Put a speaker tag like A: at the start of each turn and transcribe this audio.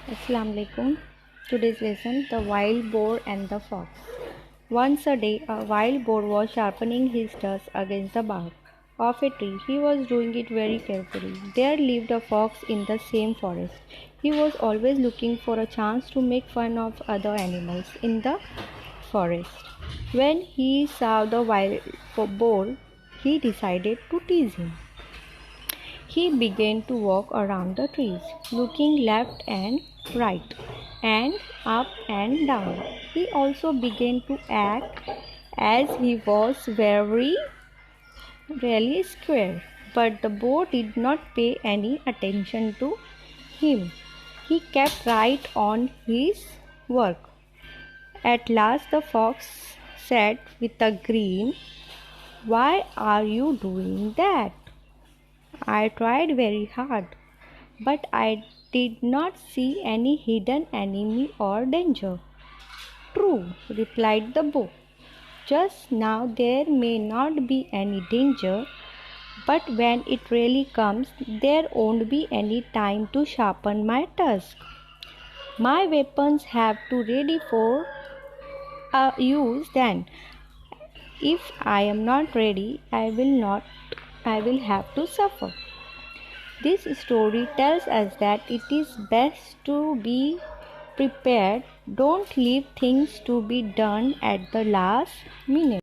A: Assalamu alaikum. Today's lesson: The Wild Boar and the Fox. Once a day, a wild boar was sharpening his tusks against the bark of a tree. He was doing it very carefully. There lived a fox in the same forest. He was always looking for a chance to make fun of other animals in the forest. When he saw the wild boar, he decided to tease him. He began to walk around the trees, looking left and right, and up and down. He also began to act as he was really scared, but the boar did not pay any attention to him. He kept right on his work. At last the fox said with a grin, "Why are you doing that? I tried very hard, but I did not see any hidden enemy or danger." "True," replied the boar. "Just now there may not be any danger, but when it really comes, there won't be any time to sharpen my tusk. My weapons have to ready for use then. If I am not ready, I will have to suffer." This story tells us that it is best to be prepared. Don't leave things to be done at the last minute.